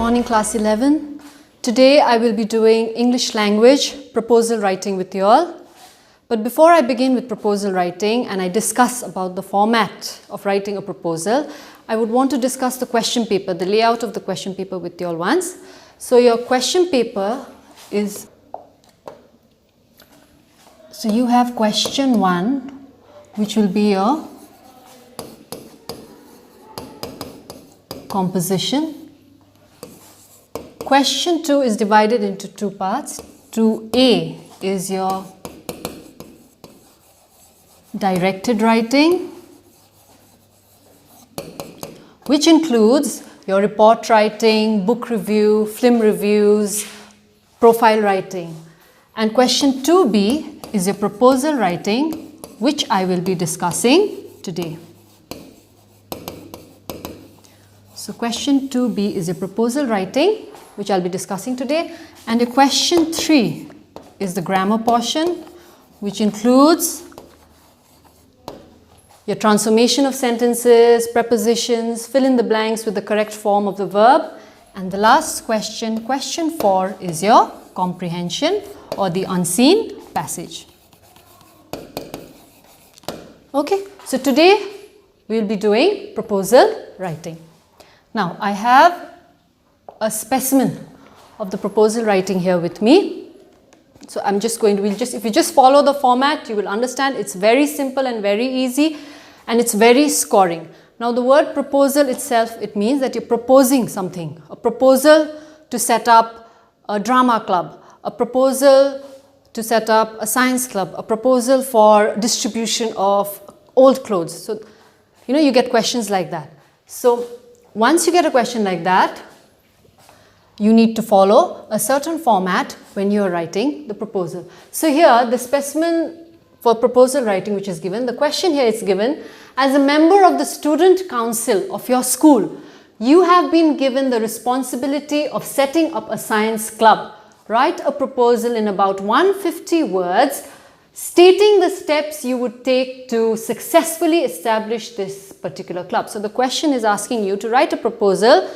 morning class 11. Today I will be doing English language proposal writing with you all. But before I begin with proposal writing and I discuss about the format of writing a proposal, I would want to discuss the question paper, the layout of the question paper with you all once. So your question paper is, so you have question 1, which will be your composition. Question 2 is divided into two parts. 2A is your directed writing, which includes your report writing, book review, film reviews, profile writing. And question 2B is your proposal writing, which I will be discussing today. So question 2B is your proposal writing, which I'll be discussing today. And your question 3 is the grammar portion, which includes your transformation of sentences, prepositions, fill in the blanks with the correct form of the verb. And the last question, question 4, is your comprehension or the unseen passage. Okay, so today we will be doing proposal writing. Now I have a specimen of the proposal writing here with me. So I'm just going to, if you just follow the format, you will understand it's very simple and very easy and it's very scoring. Now the word proposal itself, it means that you're proposing something. A proposal to set up a drama club, a proposal to set up a science club, a proposal for distribution of old clothes. So, you know, you get questions like that. So once you get a question like that, you need to follow a certain format when you are writing the proposal. So here the specimen for proposal writing which is given, the question here is given: as a member of the student council of your school, you have been given the responsibility of setting up a science club. Write a proposal in about 150 words stating the steps you would take to successfully establish this particular club. So the question is asking you to write a proposal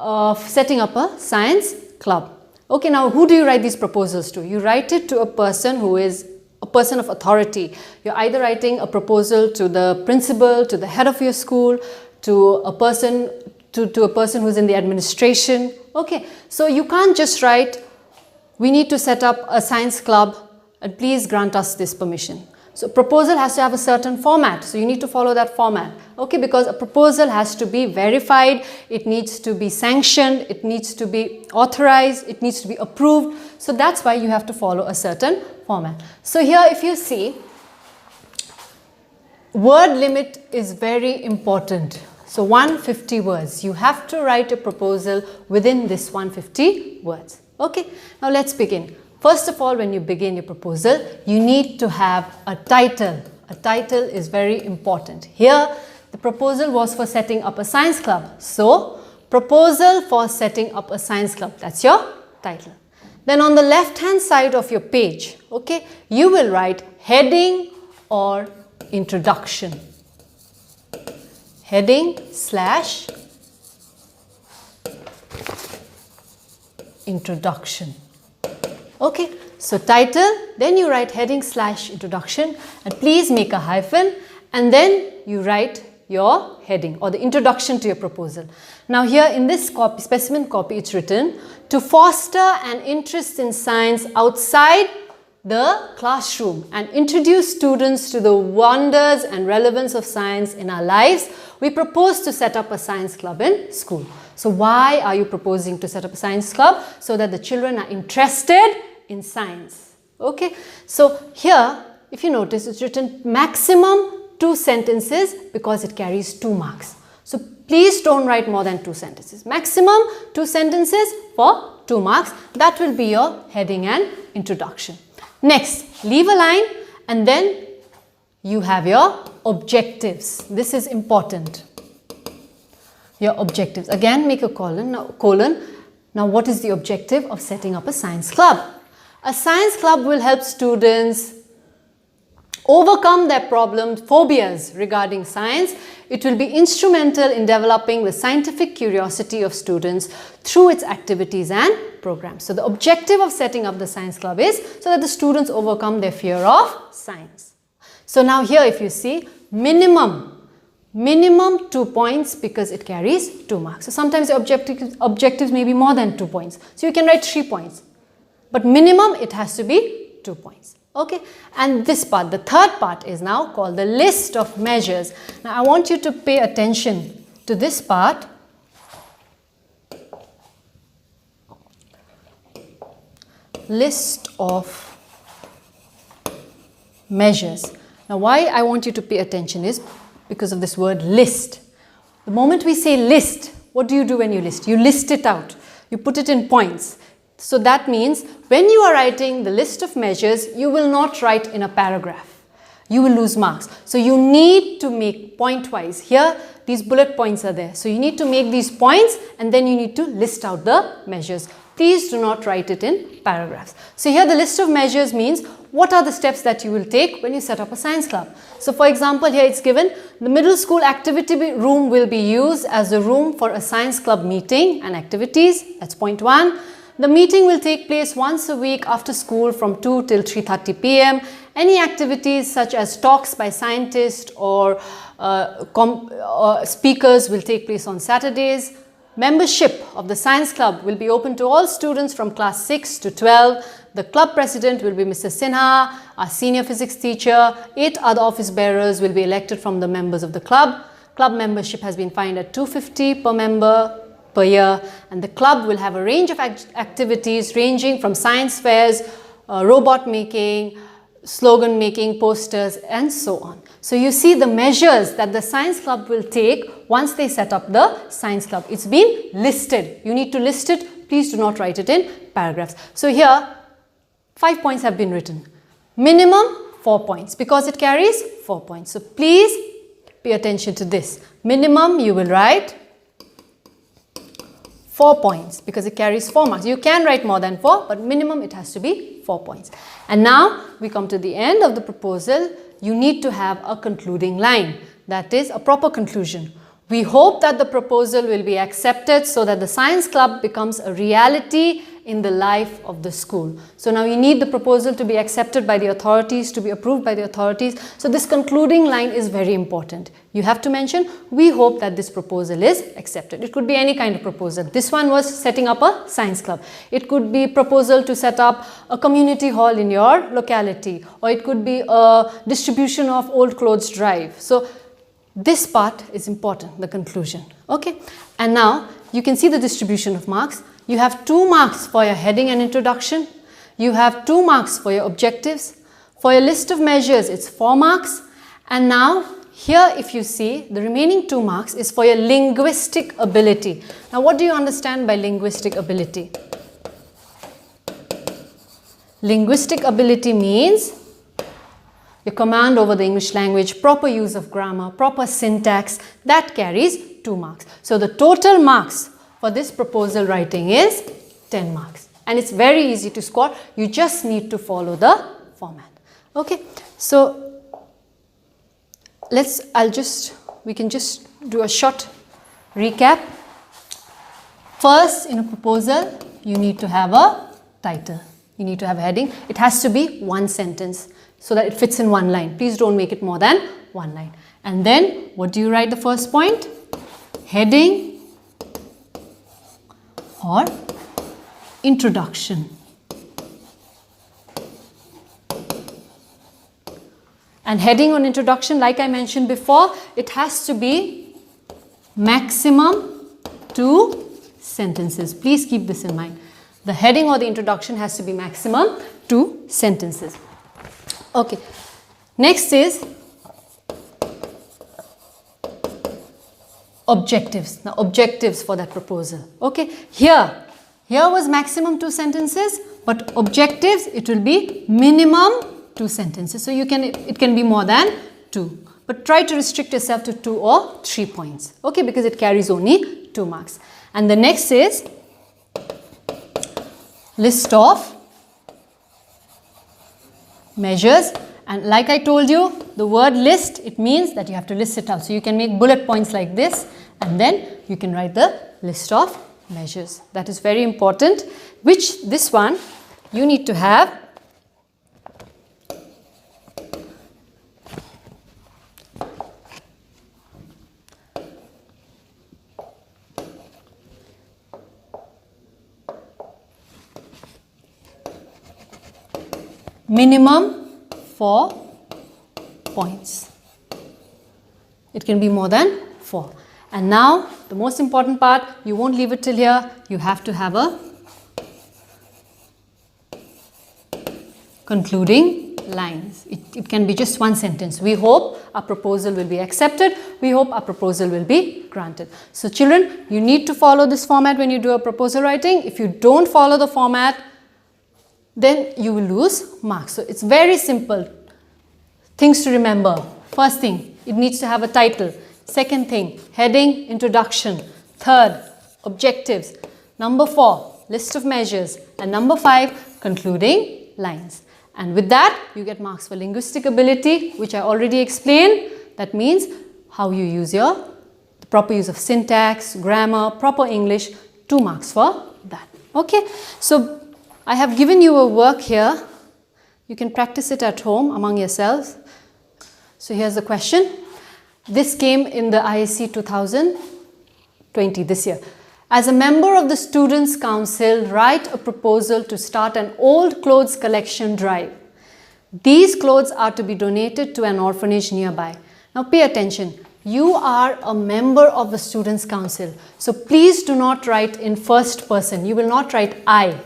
of setting up a science club. Okay, now who do you write these proposals to? You write it to a person who is a person of authority. You're either writing a proposal to the principal, to the head of your school, to a person who's in the administration. Okay, so you can't just write, we need to set up a science club and please grant us this permission. So proposal has to have a certain format, so you need to follow that format. Okay, because a proposal has to be verified, it needs to be sanctioned, it needs to be authorized, it needs to be approved. So that's why you have to follow a certain format. So here if you see, word limit is very important. So 150 words, you have to write a proposal within this 150 words. Okay, now let's begin. First of all, when you begin your proposal, you need to have a title. A title is very important. Here, the proposal was for setting up a science club. So, proposal for setting up a science club. That's your title. Then on the left-hand side of your page, okay, you will write heading or introduction. Heading / introduction. Okay, so title, then you write heading / introduction, and please make a hyphen, and then you write your heading or the introduction to your proposal. Now here in this copy, specimen copy, it's written to foster an interest in science outside the classroom and introduce students to the wonders and relevance of science in our lives. We propose to set up a science club in school. So why are you proposing to set up a science club? So that the children are interested in science. Okay, so here if you notice, it's written maximum 2 sentences because it carries 2 marks. So please don't write more than 2 sentences. Maximum 2 sentences for 2 marks. That will be your heading and introduction. Next, leave a line and then you have your objectives. This is important. Your objectives. Again, make a colon. Now what is the objective of setting up a science club? A science club will help students overcome their problems, phobias regarding science. It will be instrumental in developing the scientific curiosity of students through its activities and programs. So the objective of setting up the science club is so that the students overcome their fear of science. So now here if you see, minimum 2 points because it carries 2 marks. So sometimes the objectives may be more than 2 points. So you can write 3 points. But minimum it has to be 2 points. Okay, and this part, the third part, is now called the list of measures. Now I want you to pay attention to this part. List of measures. Now why I want you to pay attention is because of this word list. The moment we say list, what do you do when you list? You list it out. You put it in points. So that means when you are writing the list of measures, you will not write in a paragraph. You will lose marks. So you need to make point-wise. Here, these bullet points are there. So you need to make these points and then you need to list out the measures. Please do not write it in paragraphs. So here the list of measures means what are the steps that you will take when you set up a science club. So for example, here it's given the middle school activity room will be used as a room for a science club meeting and activities. That's point 1. The meeting will take place once a week after school from 2 till 3:30 p.m. Any activities such as talks by scientists or speakers will take place on Saturdays. Membership of the science club will be open to all students from class 6 to 12. The club president will be Mr. Sinha, our senior physics teacher. 8 other office bearers will be elected from the members of the club. Club membership has been fined at $250 per member per year, and the club will have a range of activities ranging from science fairs, robot making, slogan making, posters, and so on. So you see the measures that the science club will take once they set up the science club. It's been listed. You need to list it. Please do not write it in paragraphs. So here 5 points have been written. Minimum 4 points because it carries 4 points. So please pay attention to this. Minimum you will write 4 points because it carries 4 marks. You can write more than 4, but minimum it has to be 4 points. And now we come to the end of the proposal. You need to have a concluding line, that is a proper conclusion. We hope that the proposal will be accepted so that the science club becomes a reality in the life of the school. So now you need the proposal to be accepted by the authorities, to be approved by the authorities. So this concluding line is very important. You have to mention, we hope that this proposal is accepted. It could be any kind of proposal. This one was setting up a science club. It could be a proposal to set up a community hall in your locality, or it could be a distribution of old clothes drive. So this part is important, the conclusion. Okay, and now you can see the distribution of marks. You have 2 marks for your heading and introduction. You have 2 marks for your objectives. For your list of measures, it's 4 marks. And now here if you see, the remaining 2 marks is for your linguistic ability. Now what do you understand by linguistic ability? Linguistic ability means your command over the English language, proper use of grammar, proper syntax, that carries 2 marks. So the total marks for this proposal writing is 10 marks. And it's very easy to score. You just need to follow the format. Okay, so we can just do a short recap. First, in a proposal, you need to have a title. You need to have a heading. It has to be 1 sentence so that it fits in 1 line. Please don't make it more than 1 line. And then, what do you write the first point? Heading or introduction. And heading on introduction, like I mentioned before, it has to be maximum 2 sentences. Please keep this in mind. The heading or the introduction has to be maximum 2 sentences. Okay. Next is objectives. Now objectives for that proposal. Okay. Here was maximum 2 sentences, but objectives, it will be minimum 2 sentences. So it can be more than 2. But try to restrict yourself to 2 or 3 points. Okay, because it carries only 2 marks. And the next is list of measures, And like I told you, the word list, it means that you have to list it out. So you can make bullet points like this, and then you can write the list of measures. That is very important, which this one you need to have minimum 4 points. It can be more than 4. And now the most important part, you won't leave it till here, you have to have a concluding lines. It can be just one sentence. We hope our proposal will be accepted. We hope our proposal will be granted. So children, you need to follow this format when you do a proposal writing. If you don't follow the format, then you will lose marks. So it's very simple. Things to remember. First thing, it needs to have a title. Second thing, heading, introduction. Third, objectives. Number 4, list of measures. And number 5, concluding lines. And with that, you get marks for linguistic ability, which I already explained. That means how you use the proper use of syntax, grammar, proper English. 2 marks for that. Okay, so I have given you a work here. You can practice it at home among yourselves. So here's the question. This came in the ISC 2020 this year. As a member of the Students' Council, write a proposal to start an old clothes collection drive. These clothes are to be donated to an orphanage nearby. Now pay attention. You are a member of the Students' Council. So please do not write in first person. You will not write I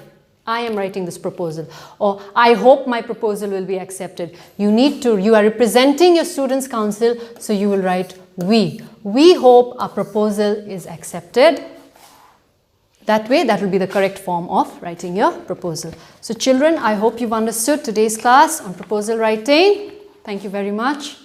am writing this proposal, or I hope my proposal will be accepted. You are representing your Students' Council, so you will write we. We hope our proposal is accepted. That way, that will be the correct form of writing your proposal. So children, I hope you've understood today's class on proposal writing. Thank you very much.